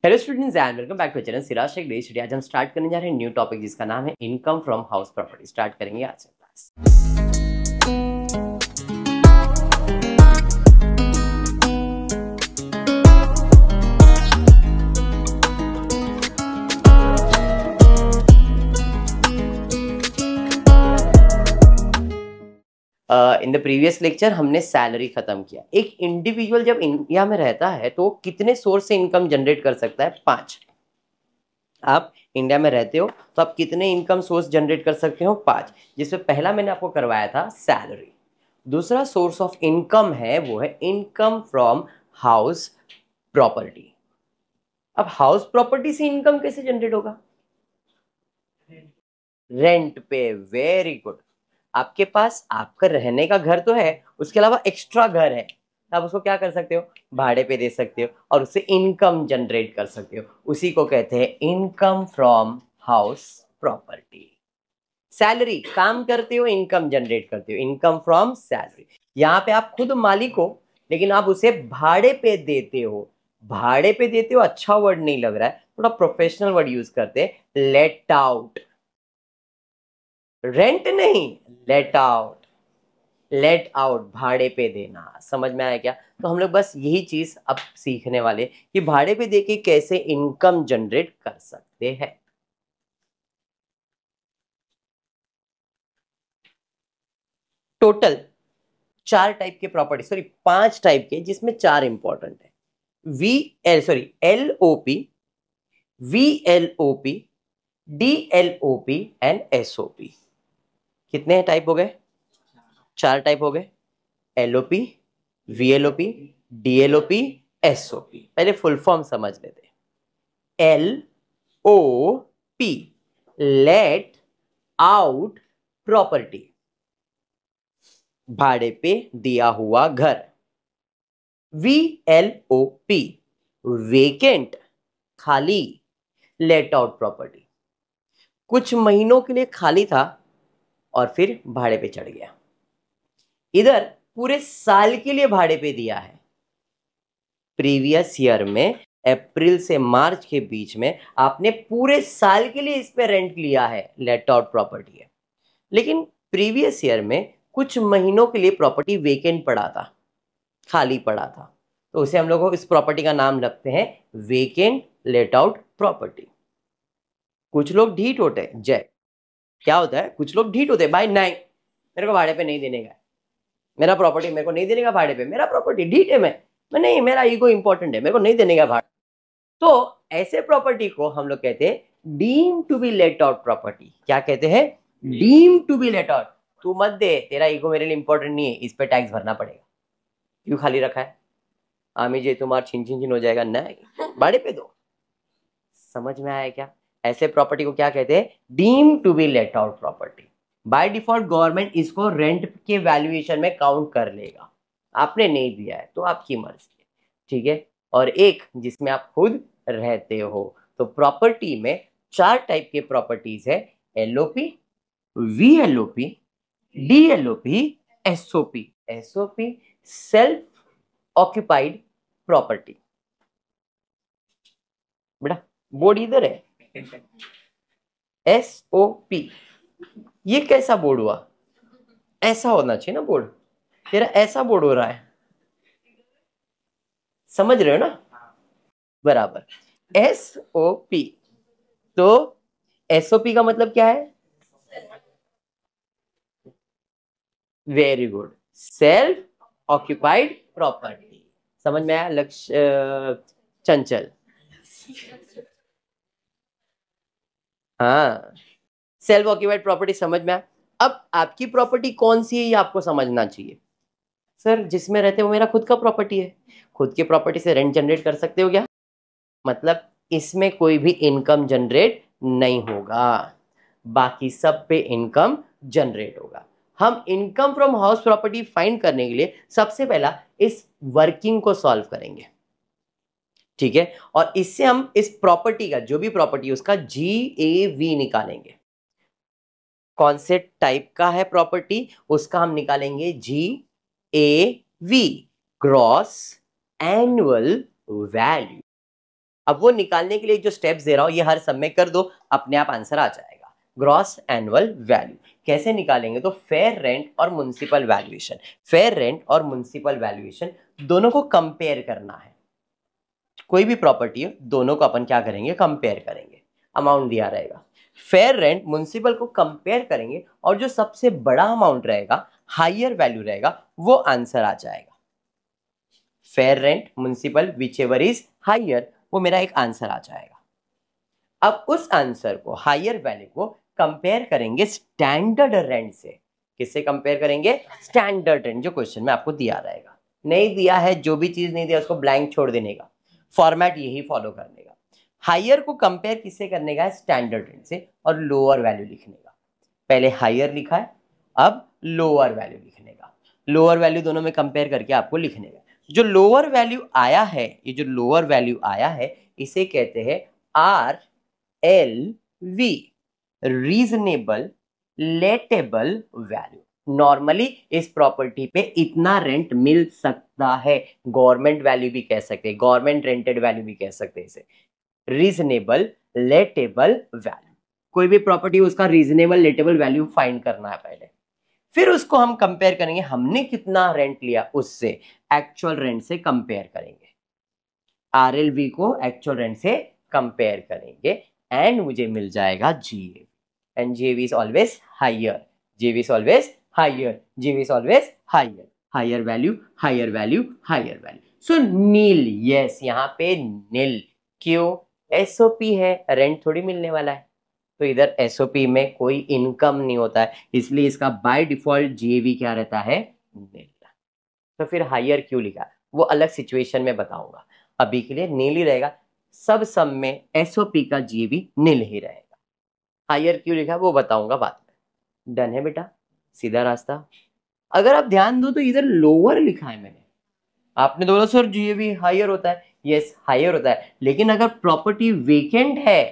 Hello students and welcome back to channel Siraj Shaikh daily study. आज हम start करने जा रहे हैं न्यू टॉपिक जिसका नाम है income from house property. Start करेंगे आज से class. In the previous lecture हमने सैलरी खत्म किया। एक इंडिविजुअल जब इंडिया में रहता है तो कितने सोर्स से इनकम जनरेट कर सकता है? 5। आप इंडिया में रहते हो तो आप कितने इनकम सोर्स जनरेट कर सकते हो? 5, जिसमें पहला मैंने आपको करवाया था सैलरी। दूसरा सोर्स ऑफ इनकम है वो है इनकम फ्रॉम हाउस प्रॉपर्टी। अब हाउस प्रॉपर्टी से इनकम कैसे जनरेट होगा? रेंट पे। Very good. आपके पास आपका रहने का घर तो है, उसके अलावा एक्स्ट्रा घर है, आप उसको क्या कर सकते हो? भाड़े पे दे सकते हो और उससे इनकम जनरेट कर सकते हो। उसी को कहते हैं income from house property. Salary, काम करते हो, इनकम जनरेट करते हो, इनकम फ्रॉम सैलरी। यहाँ पे आप खुद मालिक हो लेकिन आप उसे भाड़े पे देते हो। भाड़े पे देते हो, अच्छा वर्ड नहीं लग रहा है, थोड़ा प्रोफेशनल वर्ड यूज करते हैं, लेट आउट। रेंट नहीं, लेट आउट। लेट आउट, भाड़े पे देना। समझ में आया क्या? तो हम लोग बस यही चीज अब सीखने वाले कि भाड़े पे देके कैसे इनकम जनरेट कर सकते हैं। टोटल 4 टाइप के प्रॉपर्टी, सॉरी 5 टाइप के, जिसमें 4 इंपॉर्टेंट है। LOP, VLOP, DLOP and SOP। कितने टाइप हो गए? 4 टाइप हो गए। LOP, VLOP, DLOP, SOP। पहले फुल फॉर्म समझ लेते हैं। LOP, लेट आउट प्रॉपर्टी, भाड़े पे दिया हुआ घर। VLOP, वेकेंट, खाली, लेट आउट प्रॉपर्टी, कुछ महीनों के लिए खाली था और फिर भाड़े पे चढ़ गया। इधर पूरे साल के लिए भाड़े पे दिया है। प्रीवियस ईयर में अप्रैल से मार्च के बीच में आपने पूरे साल के लिए इस पे रेंट लिया है, लेट आउट प्रॉपर्टी है। लेकिन प्रीवियस ईयर में कुछ महीनों के लिए प्रॉपर्टी वेकेंट पड़ा था, खाली पड़ा था, तो उसे हम लोग इस प्रॉपर्टी का नाम रखते हैं वेकेंट लेट आउट प्रॉपर्टी। कुछ लोग ढीठ होते हैं, जय क्या होता है, कुछ लोग ढीठ होते हैं, भाई नहीं मेरे को भाड़े पे नहीं देने का, मेरा प्रॉपर्टी मेरे को नहीं देने का भाड़े पे, मेरा प्रॉपर्टी ढीठ है, मैं नहीं, मेरा ईगो इंपॉर्टेंट है, मेरे को नहीं देने का भाड़ा। तो ऐसे प्रॉपर्टी को हम लोग कहते हैं deem to be let out property. क्या कहते हैं? Deem to be let out. तू मत दे, तेरा ईगो मेरे लिए इंपॉर्टेंट नहीं है, इस पे टैक्स भरना पड़ेगा। क्यों खाली रखा है? आमी जी तुम्हारा छिन छिन छिन हो जाएगा, नहीं भाड़े पे दो। समझ में आया क्या? ऐसे प्रॉपर्टी को क्या कहते हैं? Deem to be let out property. By default government इसको रेंट के वैल्यूएशन में काउंट कर लेगा। आपने नहीं दिया है तो आपकी मर्जी है, ठीक है। और एक जिसमें आप खुद रहते हो। तो प्रॉपर्टी में 4 टाइप के प्रॉपर्टीज है, LOP, VLOP, DLOP, SOP। SOP self occupied property. बेटा बोर्ड इधर है। SOP, ये कैसा बोर्ड हुआ? ऐसा होना चाहिए ना बोर्ड, तेरा ऐसा बोर्ड हो रहा है, समझ रहे हो ना? बराबर। SOP, तो SOP का मतलब क्या है? Very good, self occupied property. समझ में आया लक्ष्य चंचल? हाँ, सेल्फ ऑक्यूपाइड प्रॉपर्टी समझ में आया। अब आपकी प्रॉपर्टी कौन सी है ये आपको समझना चाहिए। सर जिसमें रहते हो मेरा खुद का प्रॉपर्टी है, खुद की प्रॉपर्टी से रेंट जनरेट कर सकते हो क्या? मतलब इसमें कोई भी इनकम जनरेट नहीं होगा, बाकी सब पे इनकम जनरेट होगा। हम income from house property find करने के लिए सबसे पहला इस वर्किंग को सॉल्व करेंगे, ठीक है। और इससे हम इस प्रॉपर्टी का, जो भी प्रॉपर्टी उसका GAV निकालेंगे। कौन से टाइप का है प्रॉपर्टी, उसका हम निकालेंगे GAV, ग्रॉस एनुअल वैल्यू। अब वो निकालने के लिए जो स्टेप्स दे रहा हूं ये हर सब में कर दो, अपने आप आंसर आ जाएगा। ग्रॉस एनुअल वैल्यू कैसे निकालेंगे, तो फेयर रेंट और म्युनिसिपल वैल्यूएशन, फेयर रेंट और म्युनिसिपल वैल्यूएशन दोनों को कंपेयर करना है। कोई भी प्रॉपर्टी है दोनों को अपन क्या करेंगे, कंपेयर करेंगे। अमाउंट दिया रहेगा, फेयर रेंट म्युनिसिपल को कंपेयर करेंगे और जो सबसे बड़ा अमाउंट रहेगा, हायर वैल्यू रहेगा, वो आंसर आ जाएगा। Fair rent municipal whichever is higher, वो मेरा एक आंसर आ जाएगा। अब उस आंसर को, हायर वैल्यू को कंपेयर करेंगे स्टैंडर्ड रेंट से। किससे कंपेयर करेंगे, स्टैंडर्ड रेंट, जो क्वेश्चन में आपको दिया रहेगा। नहीं दिया है, जो भी चीज नहीं दिया उसको ब्लैंक छोड़ देने का, फॉर्मेट यही फॉलो करने का। हायर को कंपेयर किससे करने का है, स्टैंडर्ड रेंट से, और लोअर वैल्यू लिखने का। पहले हायर लिखा है, अब लोअर वैल्यू लिखने का। लोअर वैल्यू दोनों में कंपेयर करके आपको लिखने का। जो लोअर वैल्यू आया है, ये जो लोअर वैल्यू आया है, इसे कहते हैं R L V, reasonable letable value. Normally इस प्रॉपर्टी पे इतना रेंट मिल सकता है, गवर्नमेंट वैल्यू भी कह सकते हैं, गवर्नमेंट रेंटेड वैल्यू भी कह सकते हैं इसे, रीजनेबल लेटेबल वैल्यू। कोई भी प्रॉपर्टी उसका रीजनेबल लेटेबल वैल्यू फाइंड करना है पहले, फिर उसको हम कंपेयर करेंगे हमने कितना रेंट लिया उससे, एक्चुअल रेंट से कंपेयर करेंगे। आरएलवी को एक्चुअल रेंट से कंपेयर करेंगे एंड मुझे मिल जाएगा GAV, and GAV is always higher, GAV is always higher, GAV is always higher, higher value, higher value, higher value. So nil, yes यहाँ पे नील, क्यों, एसओपी है, रेंट थोड़ी मिलने वाला है, तो इधर एसओपी में कोई इनकम नहीं होता है, इसलिए इसका बाय डिफॉल्ट जीएवी क्या रहता है, नील। तो फिर हायर क्यों लिखा, वो अलग सिचुएशन में बताऊंगा, अभी के लिए नील ही रहेगा। सब सम में एसओपी का जीएवी नील ही रहेगा। हायर क्यों लिखा वो बताऊंगा बाद में। डन है बेटा, सीधा रास्ता। अगर आप ध्यान दो तो इधर लोअर लिखा है मैंने, आपने बोला सर जीएवी हायर होता है, यस हायर होता है, लेकिन अगर प्रॉपर्टी वेकेंट है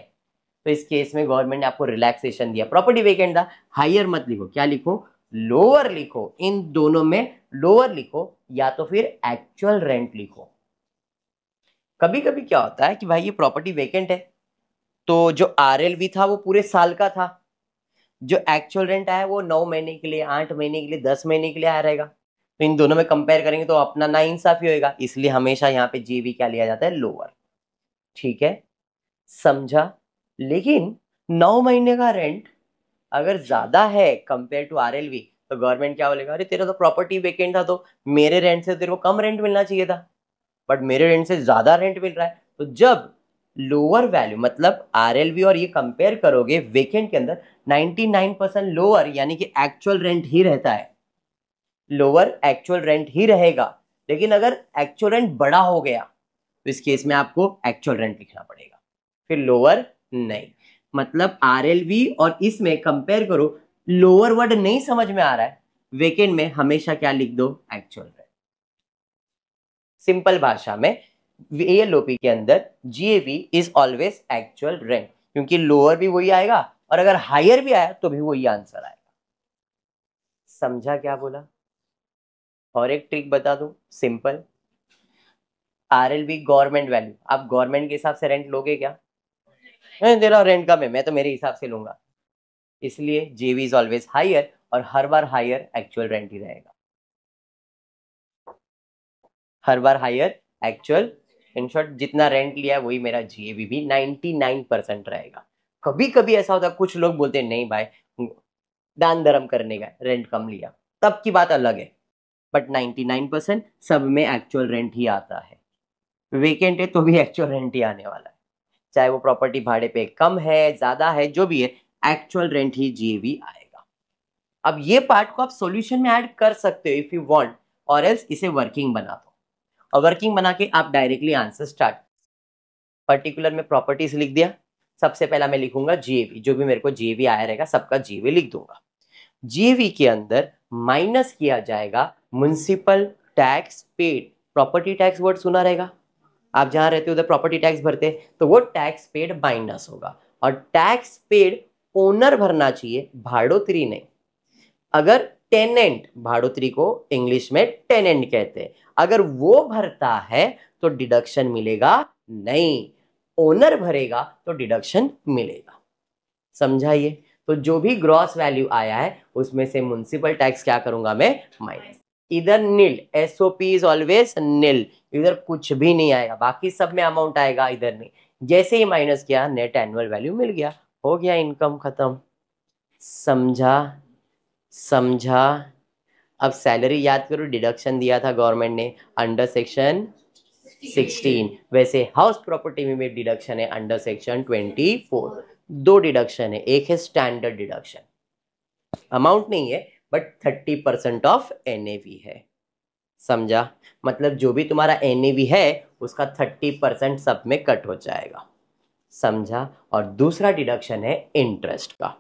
तो इस केस में गवर्नमेंट ने आपको रिलैक्सेशन दिया, प्रॉपर्टी वेकेंट था, हायर मत लिखो, क्या लिखो, लोअर लिखो। इन दोनों में लोअर लिखो या तो फिर एक्चुअल रेंट लिखो। कभी कभी क्या होता है कि भाई ये प्रॉपर्टी वेकेंट है, तो जो आरएलवी था वो पूरे साल का था, जो एक्चुअल रेंट आया वो 9 महीने के लिए, 8 महीने के लिए, 10 महीने के लिए आया रहेगा। तो इन दोनों में कंपेयर करेंगे तो अपना ना इंसाफी होगा, इसलिए हमेशा यहाँ पे जीवी क्या लिया जाता है, लोअर। ठीक है, समझा। लेकिन 9 महीने का रेंट अगर ज्यादा है कंपेयर टू आरएलवी तो गवर्नमेंट क्या बोलेगा, अरे तेरा तो प्रॉपर्टी वेकेंट था तो मेरे रेंट से तेरे को कम रेंट मिलना चाहिए था, बट मेरे रेंट से ज्यादा रेंट मिल रहा है। तो जब लोअर वैल्यू मतलब आरएलवी और ये कंपेयर करोगे वेकेंट के अंदर, 99% लोअर यानी कि एक्चुअल रेंट ही रहता है, लोअर एक्चुअल रेंट ही रहेगा। लेकिन अगर एक्चुअल रेंट बड़ा हो गया तो इस केस में आपको एक्चुअल रेंट लिखना पड़ेगा, फिर लोअर नहीं। मतलब आरएलवी और इसमें कंपेयर करो, लोअर वर्ड नहीं समझ में आ रहा है, वेकेंट में हमेशा क्या लिख दो, एक्चुअल रेंट। सिंपल भाषा में एएलओपी के अंदर GAV is always actual rent, क्योंकि लोअर भी वही आएगा और अगर हायर भी आया तो भी वही आंसर आएगा। समझा क्या बोला। और एक ट्रिक बता दूं, सिंपल, आरएलवी गवर्नमेंट वैल्यू, आप गवर्नमेंट के हिसाब से रेंट लोगे क्या, तेरा रेंट कम है मैं तो मेरे हिसाब से लूंगा, इसलिए जीएवी इज ऑलवेज हायर और हर बार हायर एक्चुअल रेंट ही रहेगा, हर बार हायर एक्चुअल। इन शॉर्ट जितना रेंट लिया है वही मेरा जीएवी भी 99% रहेगा। कभी कभी ऐसा होता है कुछ लोग बोलते हैं नहीं भाई दान धर्म करने का रेंट कम लिया, तब की बात अलग है, बट 99% सब में एक्चुअल रेंट ही आता है। वेकेंट है तो भी एक्चुअल रेंट ही आने वाला है, चाहे वो प्रॉपर्टी भाड़े पे कम है ज्यादा है जो भी है, एक्चुअल रेंट ही जीएवी आएगा। अब ये पार्ट को आप सॉल्यूशन में ऐड कर सकते हो इफ यू वांट, और एल्स इसे वर्किंग बना दो और वर्किंग बना के आप डायरेक्टली आंसर स्टार्ट। पर्टिकुलर में प्रॉपर्टीज लिख दिया, सबसे पहला मैं लिखूंगा जीएवी, जो भी मेरे को जीएवी आया रहेगा सबका जीएवी लिख दूंगा। जीएवी के अंदर माइनस किया जाएगा municipal tax paid, property tax word सुना रहेगा, आप जहां रहते हो उधर प्रॉपर्टी टैक्स भरते हैं, तो वो टैक्स पेड माइनस होगा, और टैक्स पेड ओनर भरना चाहिए, भाड़ोत्री नहीं। अगर टेनेंट, भाड़ोत्री को इंग्लिश में टेनेंट कहते हैं, अगर वो भरता है तो डिडक्शन मिलेगा नहीं। ओनर भरेगा तो डिडक्शन मिलेगा। समझाइए। तो जो भी ग्रॉस वैल्यू आया है उसमें से म्युनिसिपल टैक्स क्या करूंगा मैं, माइनस। इधर नील, एसओपी इज ऑलवेज नील, इधर कुछ भी नहीं आएगा, बाकी सब में अमाउंट आएगा, इधर नहीं। जैसे ही माइनस किया नेट एनुअल वैल्यू मिल गया, हो गया इनकम खत्म। समझा? समझा? अब सैलरी याद करो, डिडक्शन दिया था गवर्नमेंट ने अंडर सेक्शन 16, वैसे हाउस प्रॉपर्टी में भी डिडक्शन है अंडर सेक्शन 24। दो डिडक्शन है, एक है स्टैंडर्ड डिडक्शन, अमाउंट नहीं है बट 30% ऑफ एनएवी है। समझा? मतलब जो भी तुम्हारा एनएवी है उसका 30% सब में कट हो जाएगा। समझा? और दूसरा डिडक्शन है इंटरेस्ट का,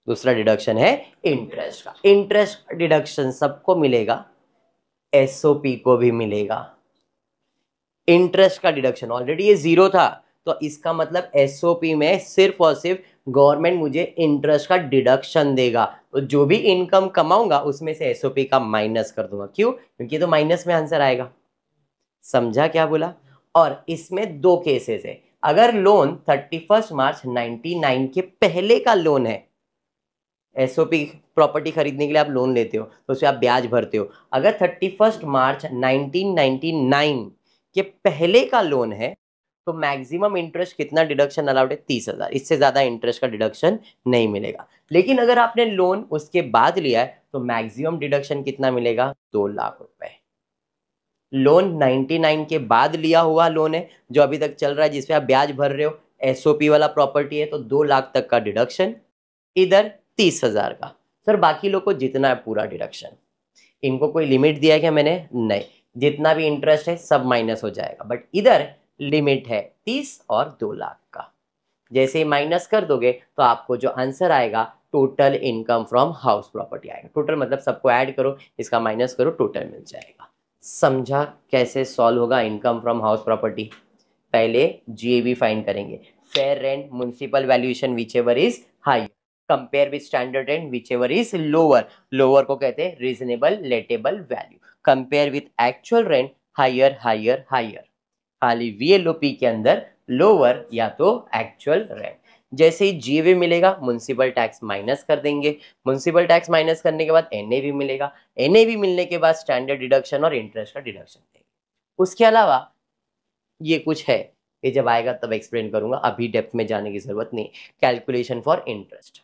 दूसरा डिडक्शन है इंटरेस्ट का। इंटरेस्ट डिडक्शन सबको मिलेगा, एसओपी को भी मिलेगा। इंटरेस्ट का डिडक्शन ऑलरेडी ये जीरो था, तो इसका मतलब एसओपी में सिर्फ और सिर्फ गवर्नमेंट मुझे इंटरेस्ट का डिडक्शन देगा, तो जो भी इनकम कमाऊंगा उसमें से एसओपी का माइनस कर दूंगा। क्यों? क्योंकि तो माइनस में आंसर आएगा। समझा क्या बोला? और इसमें दो केसेस है। अगर लोन 31 मार्च 99 के पहले का लोन है, एसओपी प्रॉपर्टी खरीदने के लिए आप लोन लेते हो तो उसमें आप ब्याज भरते हो, अगर 31 मार्च 1999 के पहले का लोन है तो मैक्सिमम इंटरेस्ट कितना डिडक्शन अलाउड है, 30,000, इससे ज्यादा इंटरेस्ट का डिडक्शन नहीं मिलेगा। लेकिन अगर आपने लोन उसके बाद लिया है तो मैक्सिमम डिडक्शन कितना मिलेगा, 2 लाख रुपए। लोन 99 के बाद लिया हुआ लोन है जो अभी तक चल रहा है, जिसपे आप ब्याज भर रहे हो, एसओपी वाला प्रॉपर्टी है, तो 2 लाख तक का डिडक्शन, इधर 30,000 का। सर बाकी लोग को जितना है पूरा डिडक्शन, इनको कोई लिमिट दिया है क्या मैंने, नहीं, जितना भी इंटरेस्ट है सब माइनस हो जाएगा, बट इधर लिमिट है 30 और 2 लाख का। जैसे ही माइनस कर दोगे तो आपको जो आंसर आएगा total income from house property आएगा। टोटल मतलब सबको ऐड करो, इसका माइनस करो, टोटल मिल जाएगा। समझा कैसे सॉल्व होगा इनकम फ्रॉम हाउस प्रॉपर्टी? पहले जीएबी फाइंड करेंगे, fair rent municipal valuation whichever is high, compare with standard rent whichever is lower, lower को कहते हैं reasonable letable value, compare with actual rent higher higher higher, खाली VLOP के अंदर lower या तो actual rent. जैसे ही GAV मिलेगा म्युनिसिपल टैक्स माइनस कर देंगे, म्युनिसिपल टैक्स माइनस करने के बाद एनएवी मिलेगा, एनएवी मिलने के बाद स्टैंडर्ड डिडक्शन और इंटरेस्ट का डिडक्शन देंगे। उसके अलावा ये कुछ है, ये जब आएगा तब एक्सप्लेन करूंगा, अभी डेप्थ में जाने की जरूरत नहीं। कैलकुलेशन फॉर इंटरेस्ट,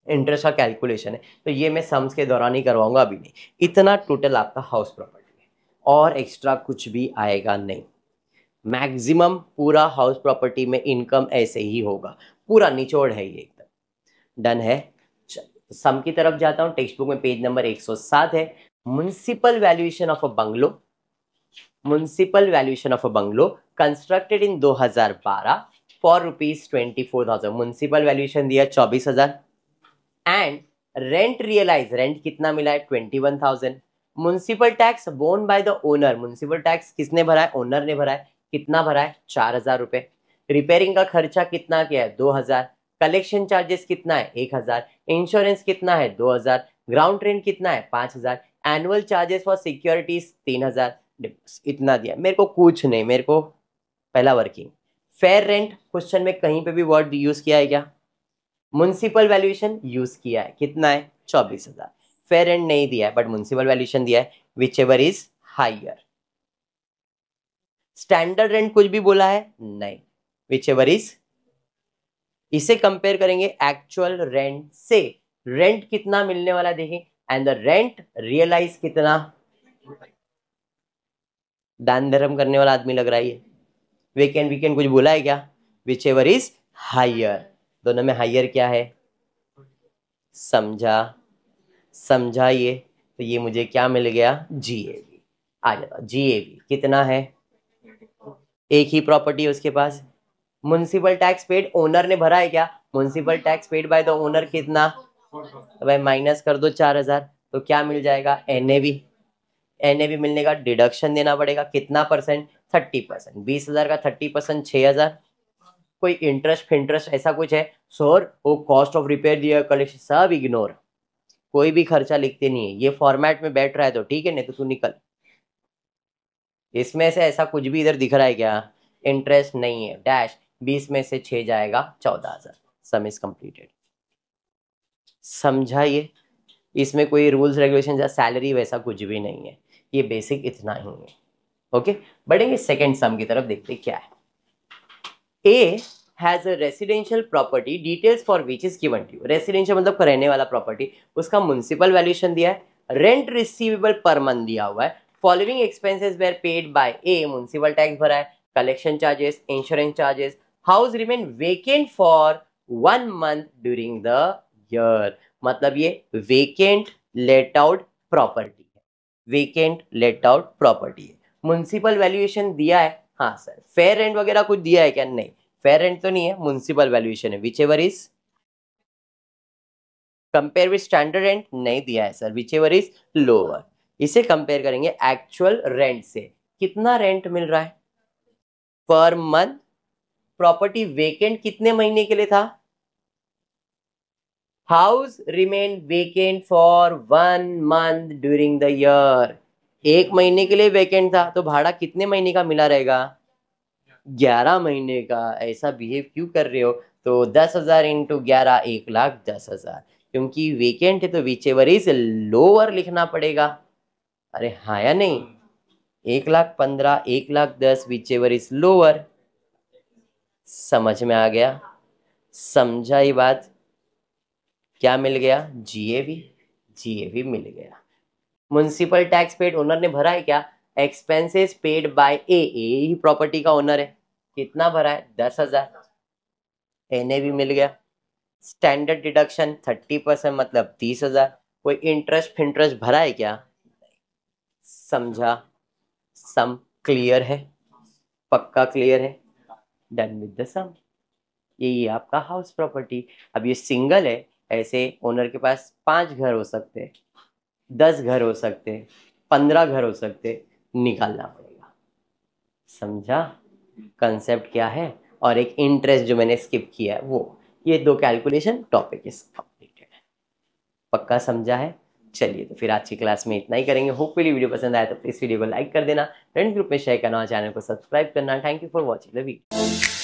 इंटरेस्ट का कैलकुलेशन है, तो ये मैं सम्स के दौरान ही करवाऊंगा, अभी नहीं। इतना टोटल आपका हाउस प्रॉपर्टी है और एक्स्ट्रा कुछ भी आएगा नहीं। मैक्सिमम पूरा हाउस प्रॉपर्टी में इनकम ऐसे ही होगा, पूरा निचोड़ है ये एकदम। डन है? सम की तरफ जाता हूं, टेक्स्ट बुक में पेज नंबर 107 है। Municipal valuation of a bungalow, municipal valuation of a bungalow constructed in 2012 for ₹24,000। Municipal valuation दिया 24,000 एंड रेंट रियलाइज, रेंट कितना मिला है 21,000। Municipal tax borne by the owner, municipal tax किसने भरा है, owner ने भरा है, कितना भरा है 4,000 रुपए। रिपेयरिंग का खर्चा कितना किया है 2,000, कलेक्शन चार्जेस कितना है 1,000, इंश्योरेंस कितना है 2,000, ग्राउंड रेंट कितना है 5,000, एनुअल चार्जेस फॉर सिक्योरिटीज 3,000। इतना दिया, मेरे को कुछ नहीं, मेरे को पहला वर्किंग। फेयर रेंट क्वेश्चन में कहीं पे भी वर्ड यूज किया है क्या? म्युनिसिपल वैल्यूएशन यूज किया है, कितना है 24,000। फेयर रेंट नहीं दिया है बट म्युनिसिपल वैल्यूएशन दिया है whichever is higher. Standard rent कुछ भी बोला है नहीं, विच एवर इज, इसे कंपेयर करेंगे एक्चुअल रेंट से, रेंट कितना मिलने वाला देखें, एंड द रेंट रियलाइज कितना। दान धर्म करने वाला आदमी लग रहा है, वीकेंड वीकेंड कुछ बोला है क्या, विच एवर इज हायर, दोनों में हायर क्या है। समझा? समझा ये? तो ये मुझे क्या मिल गया, जीएवी। आ जाता, जीएवी कितना है, एक ही प्रॉपर्टी है उसके पास। म्युनिसिपल टैक्स पेड ओनर ने भरा है क्या, municipal tax paid by the owner कितना, तो भाई माइनस कर दो 4,000, तो क्या मिल जाएगा एनएवी। एनएवी मिलने का डिडक्शन देना पड़ेगा, कितना परसेंट, 30%। 20,000 का 30% 6,000। कोई इंटरेस्ट फिंटरेस्ट ऐसा कुछ है सर, वो कॉस्ट ऑफ रिपेयर दिया, कलेक्शन सब इग्नोर, कोई भी खर्चा लिखते नहीं है, ये फॉर्मेट में बैठ रहा है तो ठीक है, नहीं तो तू निकल। इसमें से ऐसा कुछ भी इधर दिख रहा है क्या, इंटरेस्ट नहीं है डैश 20 में से 6 जाएगा 14,000। सम इज कंप्लीटेड। समझा ये? इसमें कोई रूल्स रेगुलेशन या सैलरी वैसा कुछ भी नहीं है, ये बेसिक इतना ही है। ओके, बढ़ेंगे सेकंड सम की तरफ, देखते क्या है। A has a residential property details for which is given to you. Residential मतलब रहने वाला प्रॉपर्टी, उसका म्युनिसिपल वैल्यूएशन दिया है, रेंट रिसीवेबल पर मंथ दिया हुआ है, following expenses were paid by A, municipal tax भरा है, collection charges, insurance charges, house remain vacant for 1 month during the year. मतलब ये वेकेंट लेट आउट प्रॉपर्टी है, वेकेंट लेट आउट प्रॉपर्टी है। Municipal valuation दिया है, हाँ सर। फेयर रेंट वगैरह कुछ दिया है क्या? नहीं, फेयर रेंट तो नहीं है, म्युनिसिपल वैल्यूएशन है। Whichever is compare with standard rent, नहीं दिया है sir, which ever is lower. इसे कंपेयर करेंगे एक्चुअल रेंट से, कितना रेंट मिल रहा है पर मंथ। प्रॉपर्टी वेकेंट कितने महीने के लिए था? House remain vacant for 1 month during the year. 1 महीने के लिए वेकेंट था, तो भाड़ा कितने महीने का मिला रहेगा? 11 महीने का। ऐसा बिहेव क्यों कर रहे हो? तो 10,000 इंटू 11, 1,10,000। क्योंकि वेकेंट है तो विच एवर इज लोअर लिखना पड़ेगा। अरे हाँ या नहीं? 1,15,000, 1,10,000, विच एवर इज लोअर। समझ में आ गया? समझा ये बात? क्या मिल गया? जीएवी, जीएवी मिल गया। म्युनिसिपल टैक्स पेड ओनर ने भरा है क्या? Expenses paid by A, he property का ओनर है, कितना भरा है? 10,000, एने भी मिल गया। स्टैंडर्ड डिडक्शन 30% मतलब 30,000। कोई इंटरेस्ट फिंटरेस्ट भरा है क्या? समझा? सम क्लियर है? पक्का क्लियर है? डन विद द सम। यही आपका हाउस प्रॉपर्टी। अब ये सिंगल है, ऐसे ओनर के पास 5 घर हो सकते, 10 घर हो सकते, 15 घर हो सकते, निकालना पड़ेगा। समझा कंसेप्ट क्या है? और एक इंटरेस्ट जो मैंने स्किप किया है वो, ये 2 कैलकुलेशन टॉपिक इज कंप्लीटेड। पक्का समझा है? चलिए, तो फिर आज की क्लास में इतना ही करेंगे। होपफुली वीडियो पसंद आया तो प्लीज वीडियो को लाइक कर देना, फ्रेंड ग्रुप में शेयर करना, चैनल को सब्सक्राइब करना। Thank you for watching the video.